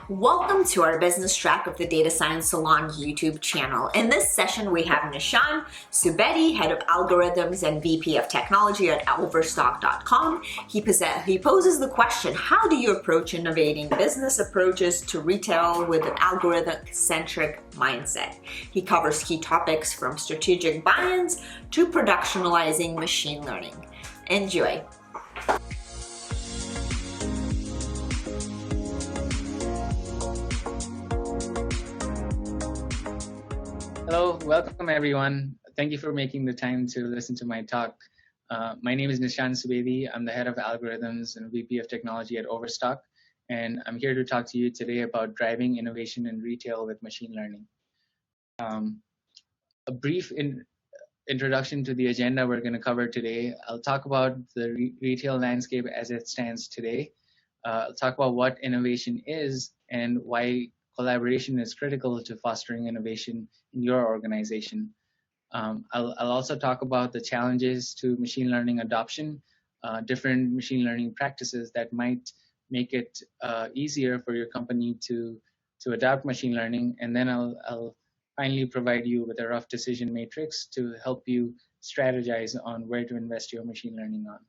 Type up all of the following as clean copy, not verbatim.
Welcome to our business track of the Data Science Salon YouTube channel. In this session, we have Nishan, Subedi, Head of Algorithms and VP of Technology at Overstock.com. He poses the question, how do you approach innovating business approaches to retail with an algorithm-centric mindset? He covers key topics from strategic buy-ins to productionalizing machine learning. Enjoy. Hello, welcome everyone. Thank you for making the time to listen to my talk. My name is Nishan Subedi. I'm the head of algorithms and VP of technology at Overstock, and I'm here to talk to you today about driving innovation in retail with machine learning. A brief introduction to the agenda we're going to cover today. I'll talk about the retail landscape as it stands today. I'll talk about what innovation is and why collaboration is critical to fostering innovation in your organization. I'll also talk about the challenges to machine learning adoption, different machine learning practices that might make it easier for your company to adopt machine learning, and then I'll finally provide you with a rough decision matrix to help you strategize on where to invest your machine learning on.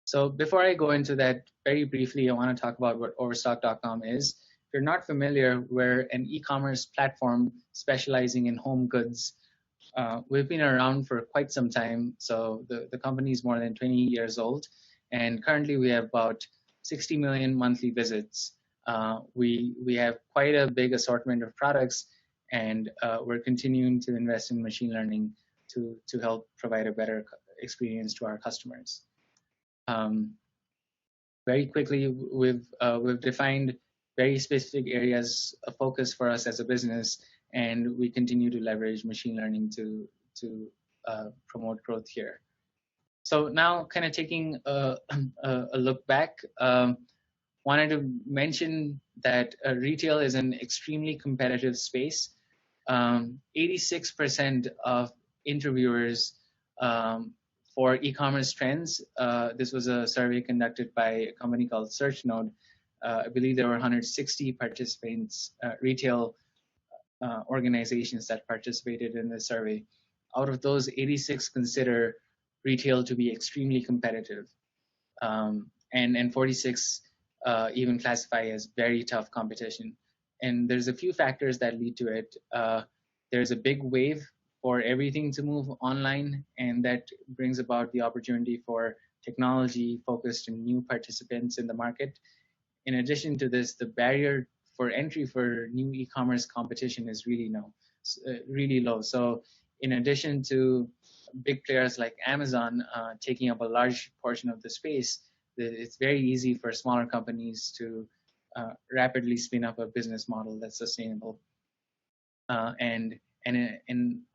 So before I go into that, very briefly, I want to talk about what Overstock.com is. If you're not familiar, we're an e-commerce platform specializing in home goods. We've been around for quite some time, so the company is more than 20 years old, and currently we have about 60 million monthly visits. We have quite a big assortment of products, and we're continuing to invest in machine learning to help provide a better experience to our customers. Very quickly, we've defined very specific areas of focus for us as a business, and we continue to leverage machine learning to promote growth here. So now, kind of taking a look back, wanted to mention that retail is an extremely competitive space. 86% of interviewers for e-commerce trends, this was a survey conducted by a company called SearchNode. I believe there were 160 participants, retail organizations that participated in the survey. Out of those, 86 consider retail to be extremely competitive, and 46 even classify as very tough competition. And there's a few factors that lead to it. There's a big wave for everything to move online, and that brings about the opportunity for technology-focused and new participants in the market. In addition to this, the barrier for entry for new e-commerce competition is really low. So in addition to big players like Amazon taking up a large portion of the space, it's very easy for smaller companies to rapidly spin up a business model that's sustainable. And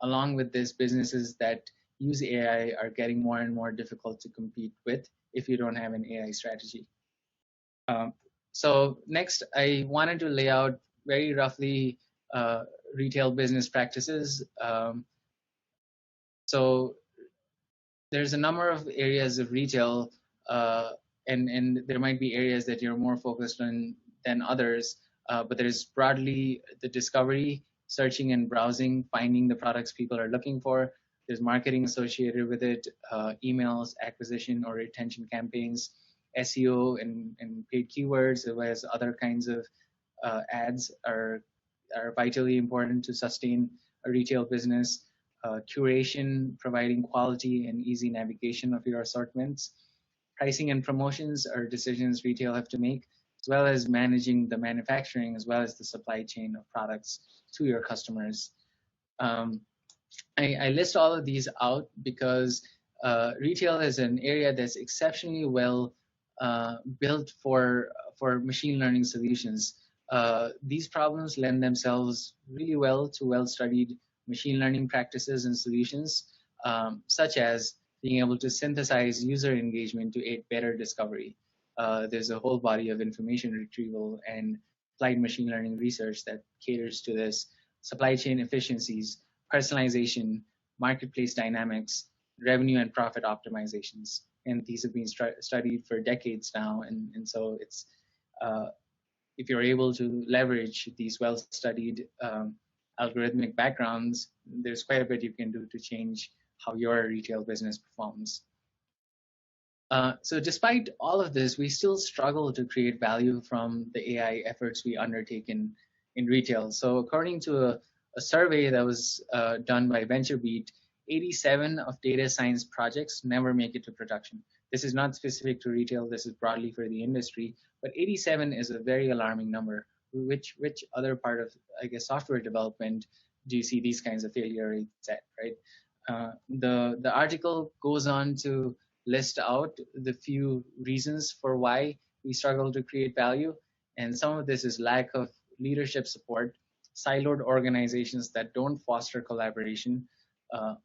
along with this, businesses that use AI are getting more and more difficult to compete with if you don't have an AI strategy. So next, I wanted to lay out very roughly retail business practices. So there's a number of areas of retail, and there might be areas that you're more focused on than others, but there's broadly the discovery, searching and browsing, finding the products people are looking for. There's marketing associated with it, emails, acquisition or retention campaigns, SEO and paid keywords, as well as other kinds of ads are vitally important to sustain a retail business. Curation, providing quality and easy navigation of your assortments. Pricing and promotions are decisions retail have to make, as well as managing the manufacturing, as well as the supply chain of products to your customers. I list all of these out because retail is an area that's exceptionally well built for machine learning solutions. These problems lend themselves really well to well-studied machine learning practices and solutions, such as being able to synthesize user engagement to aid better discovery. There's a whole body of information retrieval and applied machine learning research that caters to this. Supply chain efficiencies, personalization, marketplace dynamics, revenue and profit optimizations. And these have been studied for decades now, and so it's if you're able to leverage these well-studied algorithmic backgrounds, there's quite a bit you can do to change how your retail business performs. So despite all of this, we still struggle to create value from the AI efforts we undertake in retail. So according to a survey that was done by VentureBeat, 87 of data science projects never make it to production. This is not specific to retail, this is broadly for the industry, but 87 is a very alarming number. Which other part of, I guess, software development do you see these kinds of failure rates at, right? The article goes on to list out the few reasons for why we struggle to create value. And some of this is lack of leadership support, siloed organizations that don't foster collaboration,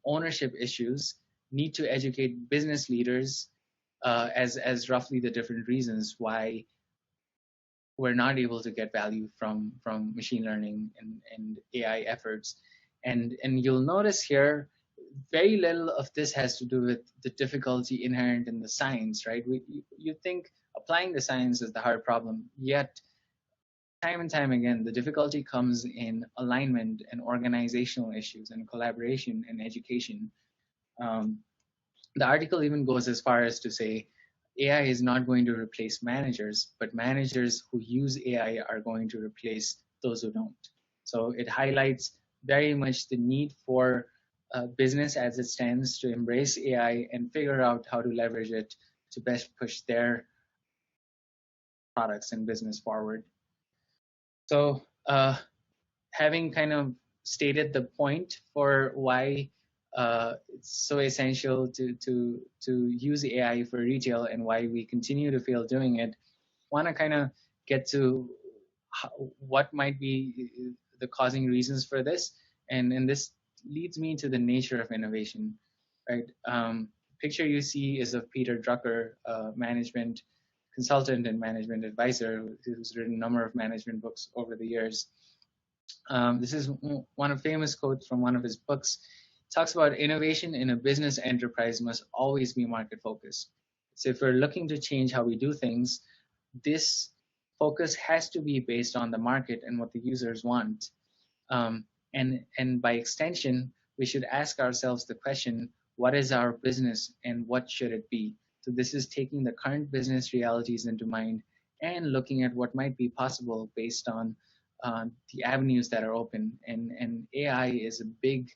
ownership issues, need to educate business leaders as roughly the different reasons why we're not able to get value from machine learning and AI efforts. And you'll notice here, very little of this has to do with the difficulty inherent in the science, right? You think applying the science is the hard problem, yet time and time again, the difficulty comes in alignment and organizational issues and collaboration and education. The article even goes as far as to say AI is not going to replace managers, but managers who use AI are going to replace those who don't. So it highlights very much the need for business as it stands to embrace AI and figure out how to leverage it to best push their products and business forward. So having kind of stated the point for why it's so essential to use AI for retail and why we continue to fail doing it, want to kind of get to what might be the causing reasons for this, and this leads me to the nature of innovation, right? Picture you see is of Peter Drucker, management consultant and management advisor who's written a number of management books over the years. This is one of famous quotes from one of his books. It talks about innovation in a business enterprise must always be market focused. So if we're looking to change how we do things, this focus has to be based on the market and what the users want. And by extension, we should ask ourselves the question, what is our business and what should it be? So this is taking the current business realities into mind and looking at what might be possible based on the avenues that are open. And AI is a big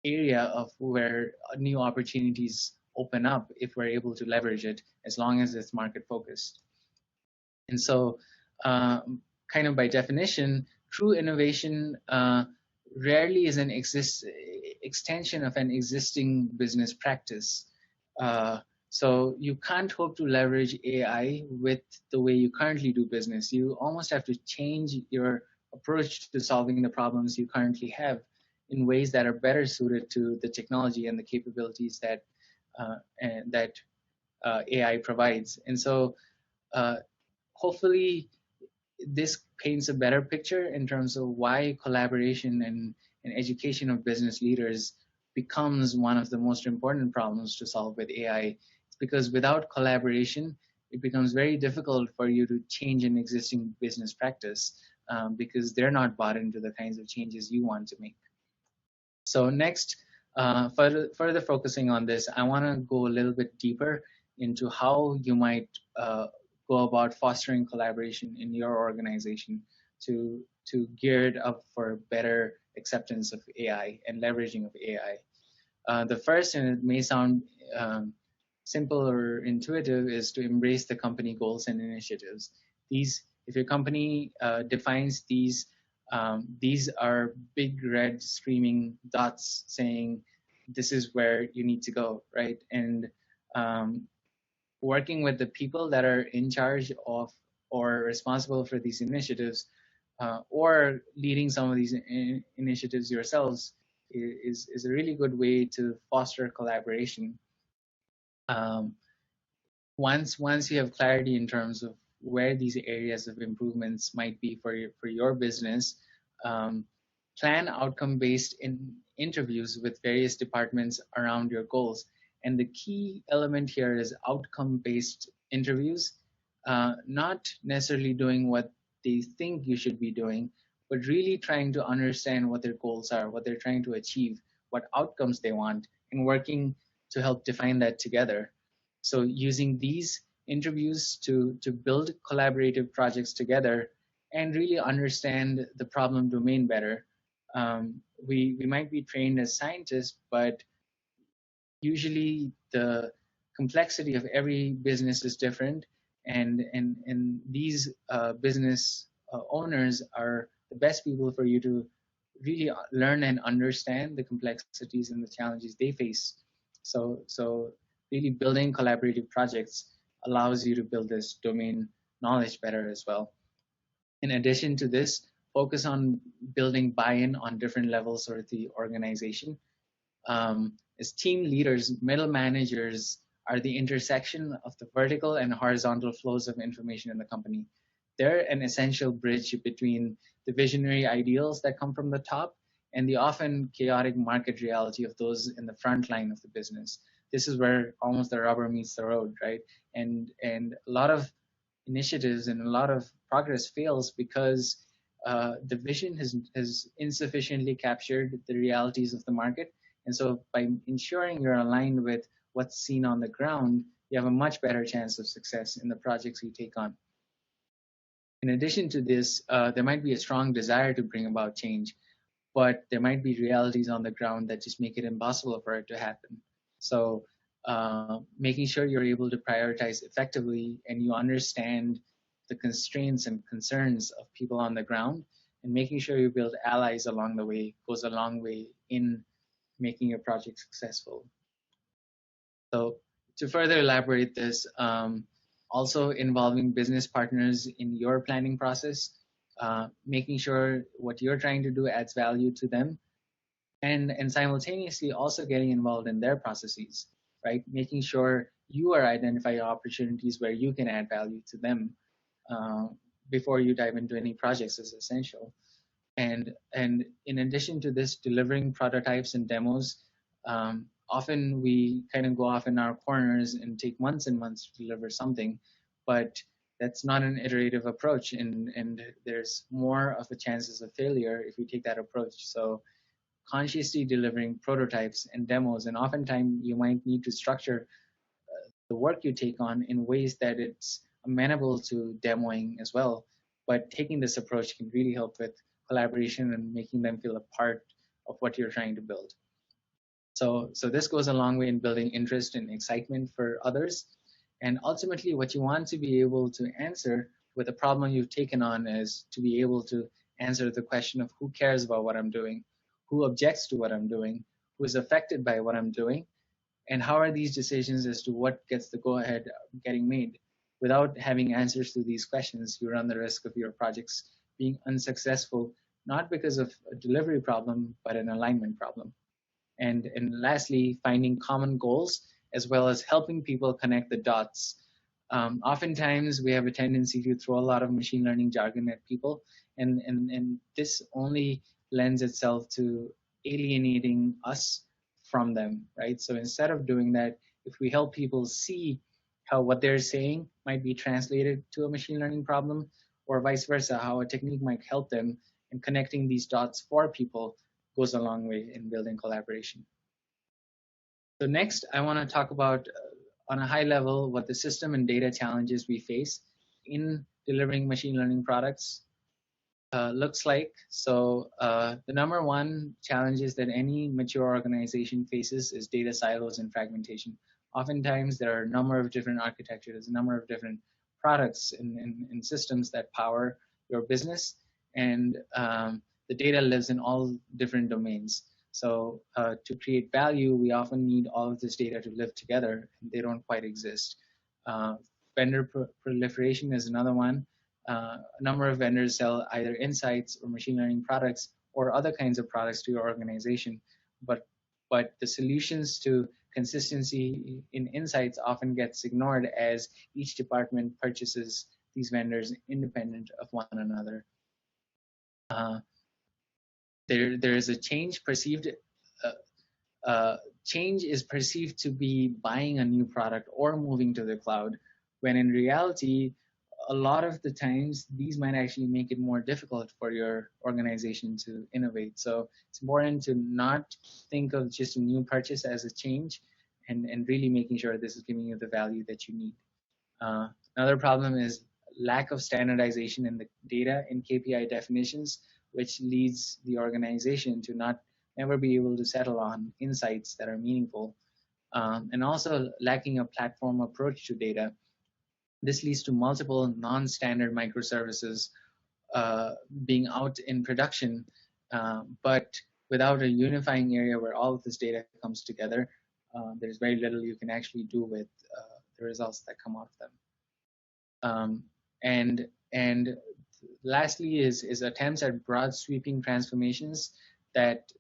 area of where new opportunities open up if we're able to leverage it, as long as it's market focused. And so kind of by definition, true innovation rarely is an extension of an existing business practice. So you can't hope to leverage AI with the way you currently do business. You almost have to change your approach to solving the problems you currently have in ways that are better suited to the technology and the capabilities that AI provides. And so hopefully this paints a better picture in terms of why collaboration and education of business leaders becomes one of the most important problems to solve with AI. It's because without collaboration, it becomes very difficult for you to change an existing business practice because they're not bought into the kinds of changes you want to make. So next, further focusing on this, I want to go a little bit deeper into how you might go about fostering collaboration in your organization to gear it up for better acceptance of AI and leveraging of AI. The first, and it may sound simple or intuitive, is to embrace the company goals and initiatives. These, if your company defines these are big red screaming dots saying this is where you need to go, right? And working with the people that are in charge of or responsible for these initiatives or leading some of these initiatives yourselves is a really good way to foster collaboration. Once you have clarity in terms of where these areas of improvements might be for your business, plan outcome-based interviews with various departments around your goals. And the key element here is outcome-based interviews not necessarily doing what they think you should be doing, but really trying to understand what their goals are, what they're trying to achieve, what outcomes they want, and working to help define that together. So using these interviews to build collaborative projects together and really understand the problem domain better. We might be trained as scientists, but usually the complexity of every business is different, and these business owners are the best people for you to really learn and understand the complexities and the challenges they face. So really building collaborative projects allows you to build this domain knowledge better as well. In addition to this, focus on building buy-in on different levels of the organization. As team leaders, middle managers are the intersection of the vertical and horizontal flows of information in the company. They're an essential bridge between the visionary ideals that come from the top and the often chaotic market reality of those in the front line of the business. This is where almost the rubber meets the road, right? And a lot of initiatives and a lot of progress fails because the vision has insufficiently captured the realities of the market. And so by ensuring you're aligned with what's seen on the ground, you have a much better chance of success in the projects you take on. In addition to this, there might be a strong desire to bring about change, but there might be realities on the ground that just make it impossible for it to happen. So making sure you're able to prioritize effectively and you understand the constraints and concerns of people on the ground, and making sure you build allies along the way goes a long way in making your project successful. So to further elaborate this, also involving business partners in your planning process, making sure what you're trying to do adds value to them, and simultaneously also getting involved in their processes, right? Making sure you are identifying opportunities where you can add value to them before you dive into any projects is essential. And in addition to this, delivering prototypes and demos, often we kind of go off in our corners and take months and months to deliver something, but that's not an iterative approach, and there's more of a chances of failure if we take that approach. So consciously delivering prototypes and demos, and oftentimes you might need to structure the work you take on in ways that it's amenable to demoing as well. But taking this approach can really help with collaboration and making them feel a part of what you're trying to build. So this goes a long way in building interest and excitement for others. And ultimately, what you want to be able to answer with a problem you've taken on is to be able to answer the question of who cares about what I'm doing, who objects to what I'm doing, who is affected by what I'm doing, and how are these decisions as to what gets the go-ahead getting made. Without having answers to these questions, you run the risk of your projects being unsuccessful, not because of a delivery problem, but an alignment problem. And lastly, finding common goals, as well as helping people connect the dots. Oftentimes, we have a tendency to throw a lot of machine learning jargon at people, and this only lends itself to alienating us from them, right? So instead of doing that, if we help people see how what they're saying might be translated to a machine learning problem, or vice versa, how a technique might help them, and connecting these dots for people goes a long way in building collaboration. So next, I want to talk about, on a high level, what the system and data challenges we face in delivering machine learning products looks like. So the number one challenges that any mature organization faces is data silos and fragmentation. Oftentimes, there are a number of different architectures, a number of different products and systems that power your business, and the data lives in all different domains. So to create value, we often need all of this data to live together, and they don't quite exist. Vendor proliferation is another one. A number of vendors sell either insights or machine learning products or other kinds of products to your organization, but the solutions to consistency in insights often gets ignored as each department purchases these vendors independent of one another. There is a change perceived. Change is perceived to be buying a new product or moving to the cloud, when in reality, a lot of the times these might actually make it more difficult for your organization to innovate. So it's important to not think of just a new purchase as a change, and really making sure this is giving you the value that you need. Another problem is lack of standardization in the data and KPI definitions, which leads the organization to never be able to settle on insights that are meaningful, and also lacking a platform approach to data. This leads to multiple non-standard microservices being out in production, but without a unifying area where all of this data comes together, there's very little you can actually do with the results that come out of them. And lastly is attempts at broad sweeping transformations that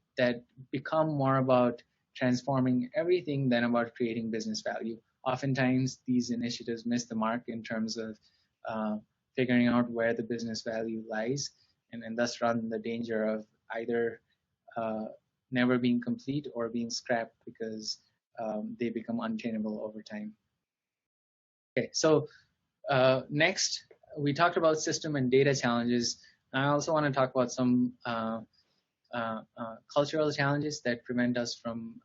become more about transforming everything than about creating business value. Oftentimes these initiatives miss the mark in terms of figuring out where the business value lies, and thus run the danger of either never being complete or being scrapped because they become untenable over time. Okay, so next, we talked about system and data challenges. I also want to talk about some cultural challenges that prevent us from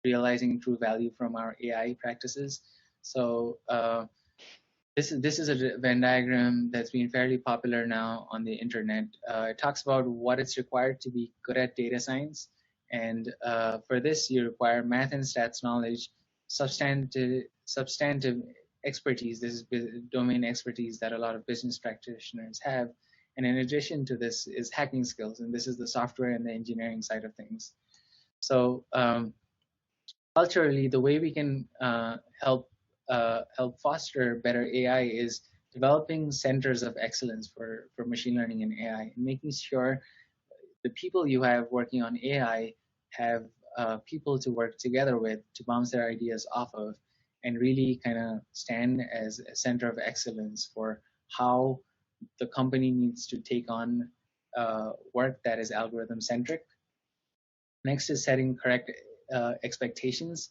realizing true value from our AI practices. So this is a Venn diagram that's been fairly popular now on the internet. It talks about what it's required to be good at data science, and for this you require math and stats knowledge, substantive expertise. This is domain expertise that a lot of business practitioners have. And in addition to this is hacking skills, and this is the software and the engineering side of things. So culturally, the way we can help foster better AI is developing centers of excellence for machine learning and AI, and making sure the people you have working on AI have people to work together with to bounce their ideas off of, and really kind of stand as a center of excellence for how the company needs to take on work that is algorithm centric. Next is setting correct expectations.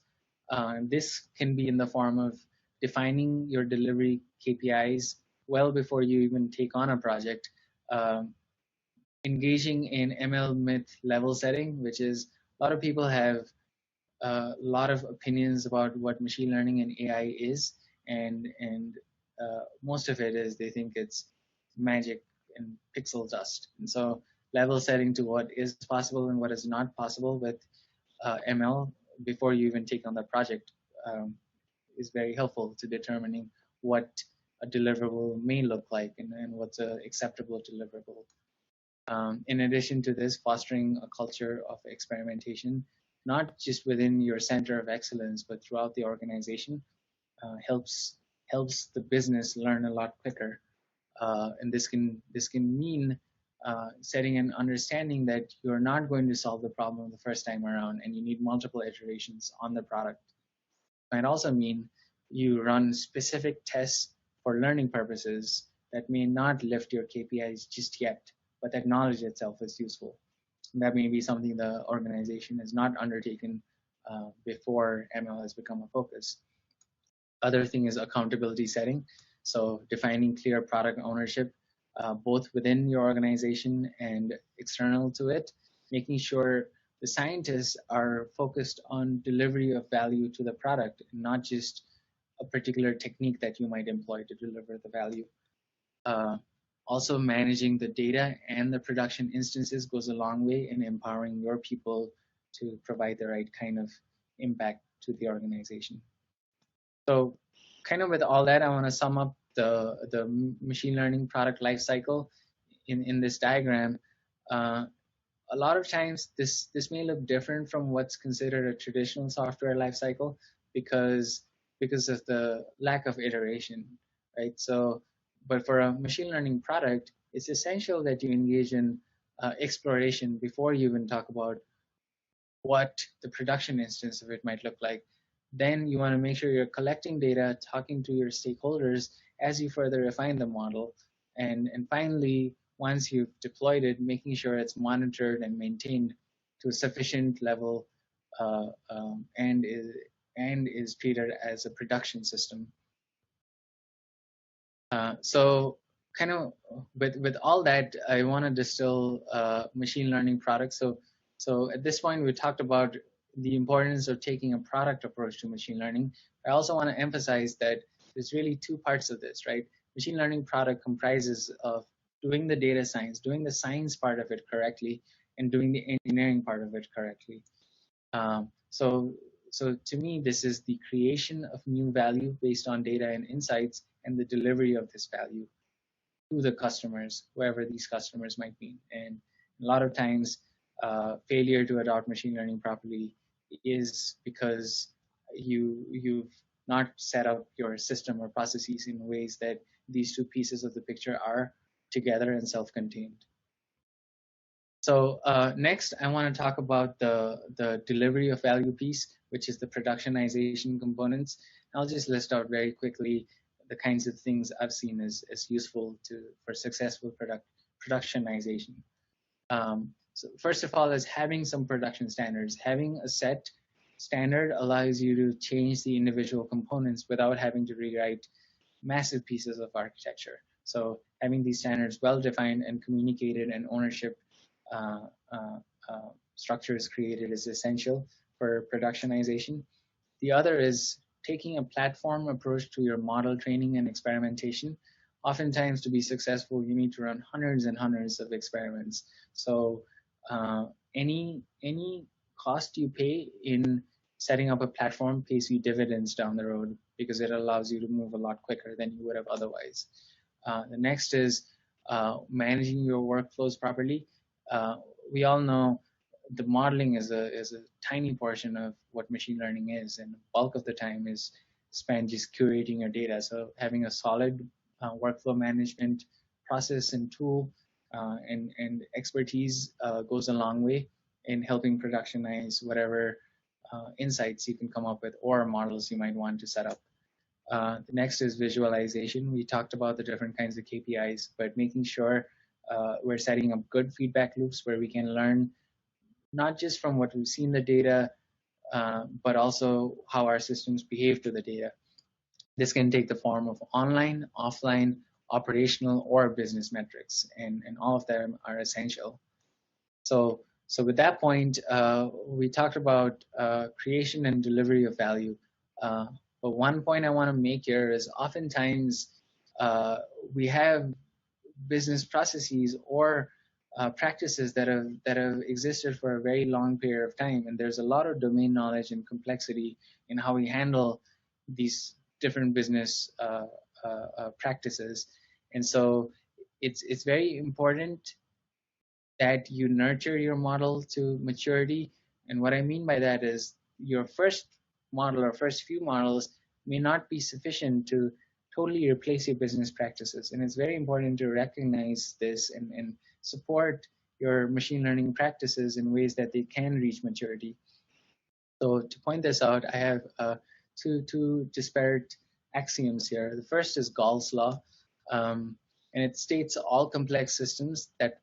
This can be in the form of defining your delivery KPIs well before you even take on a project. Engaging in ML myth level setting, which is a lot of people have a lot of opinions about what machine learning and AI is, and most of it is they think it's magic and pixel dust. And so level setting to what is possible and what is not possible with ML before you even take on the project is very helpful to determining what a deliverable may look like, and what's an acceptable deliverable. In addition to this, fostering a culture of experimentation, not just within your center of excellence, but throughout the organization, helps the business learn a lot quicker. And this can mean setting an understanding that you're not going to solve the problem the first time around, and you need multiple iterations on the product. It might also mean you run specific tests for learning purposes that may not lift your KPIs just yet, but that knowledge itself is useful. And that may be something the organization has not undertaken before ML has become a focus. Other thing is accountability setting. So defining clear product ownership, both within your organization and external to it, making sure the scientists are focused on delivery of value to the product, not just a particular technique that you might employ to deliver the value. Also, managing the data and the production instances goes a long way in empowering your people to provide the right kind of impact to the organization. So kind of with all that, I want to sum up the machine learning product lifecycle in this diagram. A lot of times this may look different from what's considered a traditional software lifecycle because of the lack of iteration, right? So, but for a machine learning product, it's essential that you engage in exploration before you even talk about what the production instance of it might look like. Then you want to make sure you're collecting data, talking to your stakeholders as you further refine the model. And finally, once you've deployed it, making sure it's monitored and maintained to a sufficient level and is treated as a production system. So kind of with all that, I want to distill machine learning products. So at this point, we talked about the importance of taking a product approach to machine learning. I also want to emphasize that there's really two parts of this, right? Machine learning product comprises of doing the data science, doing the science part of it correctly, and doing the engineering part of it correctly. So, so to me, this is the creation of new value based on data and insights, and the delivery of this value to the customers, whoever these customers might be. And a lot of times, failure to adopt machine learning properly is because you've not set up your system or processes in ways that these two pieces of the picture are together and self-contained. So next, I want to talk about the delivery of value piece, which is the productionization components. I'll just list out very quickly the kinds of things I've seen as useful for successful productionization. So first of all, is having some production standards. Having a set standard allows you to change the individual components without having to rewrite massive pieces of architecture. So having these standards well defined and communicated, and ownership uh, uh, structures created is essential for productionization. The other is taking a platform approach to your model training and experimentation. Oftentimes, to be successful, you need to run hundreds and hundreds of experiments. So any cost you pay in setting up a platform pays you dividends down the road, because it allows you to move a lot quicker than you would have otherwise. The next is managing your workflows properly. We all know the modeling is a tiny portion of what machine learning is, and the bulk of the time is spent just curating your data. So having a solid workflow management process and tool and expertise goes a long way in helping productionize whatever insights you can come up with or models you might want to set up. The next is visualization. We talked about the different kinds of KPIs, but making sure we're setting up good feedback loops where we can learn not just from what we've seen the data, but also how our systems behave to the data. This can take the form of online, offline, operational, or business metrics, and all of them are essential. So with that point, we talked about creation and delivery of value. But one point I want to make here is oftentimes we have business processes or practices that have existed for a very long period of time, and there's a lot of domain knowledge and complexity in how we handle these different business practices. And so it's very important that you nurture your model to maturity. And what I mean by that is your first model or first few models may not be sufficient to totally replace your business practices. And it's very important to recognize this and support your machine learning practices in ways that they can reach maturity. So to point this out, I have two disparate axioms here. The first is Gall's law, and it states all complex systems that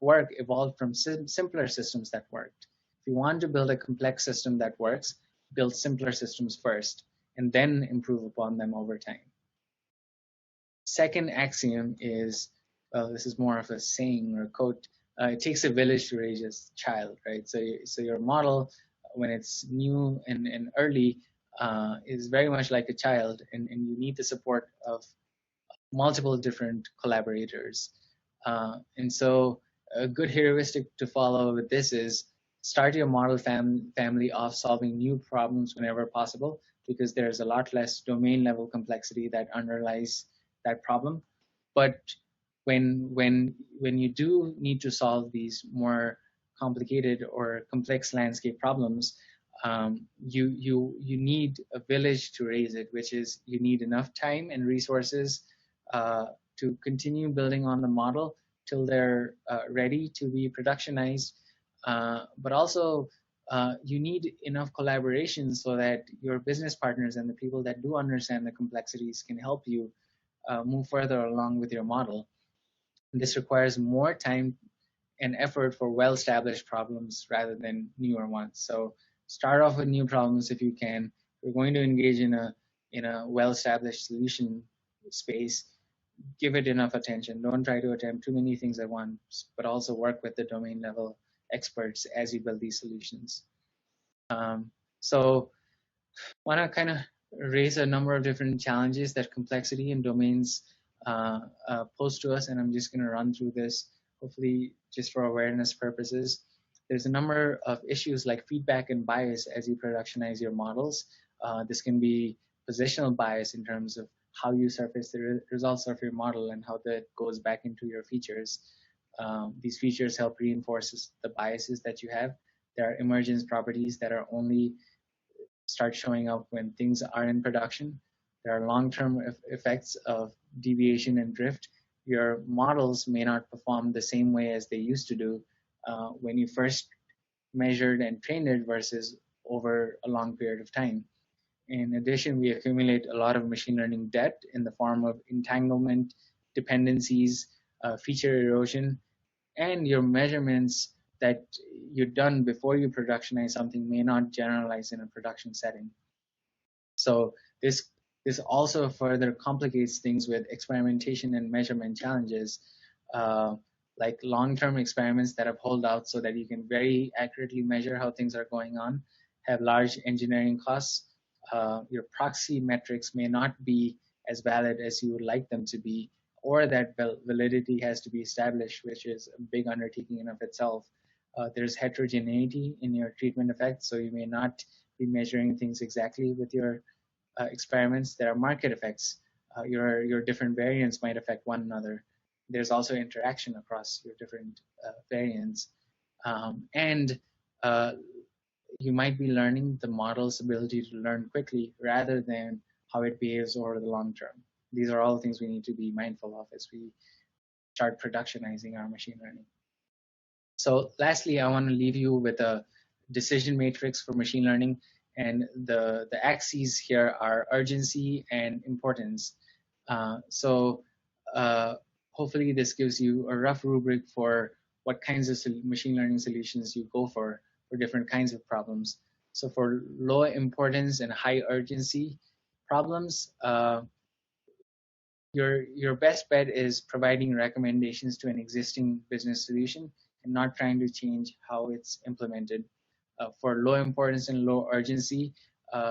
work evolved from simpler systems that worked. If you want to build a complex system that works, build simpler systems first, and then improve upon them over time. Second axiom is, well, this is more of a saying or a quote. It takes a village to raise a child, right? So your model, when it's new and early, is very much like a child, and you need the support of multiple different collaborators. And so a good heuristic to follow with this is start your model family off solving new problems whenever possible, because there's a lot less domain level complexity that underlies that problem. But when you do need to solve these more complicated or complex landscape problems, you need a village to raise it, which is you need enough time and resources to continue building on the model till they're ready to be productionized. But also you need enough collaboration so that your business partners and the people that do understand the complexities can help you move further along with your model. And this requires more time and effort for well-established problems rather than newer ones. So start off with new problems if you can. If you're going to engage in a well-established solution space, give it enough attention. Don't try to attempt too many things at once, but also work with the domain level experts as you build these solutions. So want to kind of raise a number of different challenges that complexity and domains pose to us, and I'm just going to run through this, hopefully just for awareness purposes. There's a number of issues like feedback and bias as you productionize your models. This can be positional bias in terms of how you surface the results of your model and how that goes back into your features. These features help reinforce the biases that you have. There are emergence properties that are only start showing up when things are in production. There are long-term effects of deviation and drift. Your models may not perform the same way as they used to do when you first measured and trained it versus over a long period of time. In addition, we accumulate a lot of machine learning debt in the form of entanglement, dependencies, feature erosion, and your measurements that you've done before you productionize something may not generalize in a production setting. So this also further complicates things with experimentation and measurement challenges, like long-term experiments that have hold out so that you can very accurately measure how things are going on, have large engineering costs. Your proxy metrics may not be as valid as you would like them to be, or that validity has to be established, which is a big undertaking in of itself. There's heterogeneity in your treatment effects, so you may not be measuring things exactly with your experiments. There are market effects. Your different variants might affect one another. There's also interaction across your different variants. And you might be learning the model's ability to learn quickly rather than how it behaves over the long term. These are all things we need to be mindful of as we start productionizing our machine learning. So lastly, I want to leave you with a decision matrix for machine learning. And the axes here are urgency and importance. Hopefully this gives you a rough rubric for what kinds of machine learning solutions you go for different kinds of problems. So for low importance and high urgency problems, your best bet is providing recommendations to an existing business solution and not trying to change how it's implemented. For low importance and low urgency,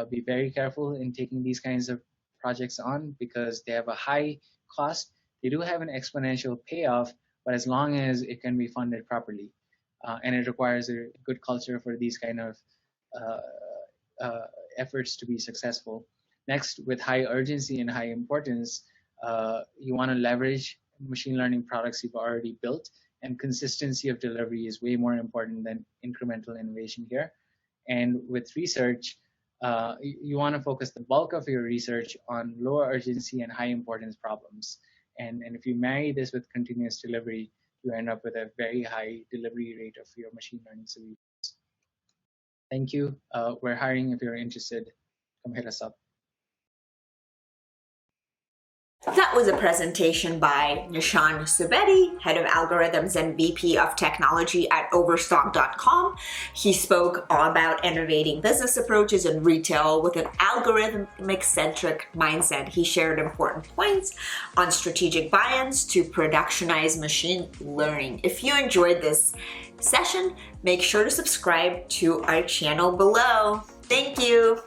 be very careful in taking these kinds of projects on because they have a high cost. They do have an exponential payoff, but as long as it can be funded properly. And it requires a good culture for these kind of efforts to be successful. Next, with high urgency and high importance, you want to leverage machine learning products you've already built, and consistency of delivery is way more important than incremental innovation here. And with research, you want to focus the bulk of your research on lower urgency and high importance problems. And if you marry this with continuous delivery, you end up with a very high delivery rate of your machine learning solutions. Thank you. We're hiring if you're interested. Come hit us up. That was a presentation by Nishan Subedi, Head of Algorithms and VP of Technology at Overstock.com. He spoke all about innovating business approaches in retail with an algorithmic-centric mindset. He shared important points on strategic buy-ins to productionize machine learning. If you enjoyed this session, make sure to subscribe to our channel below. Thank you.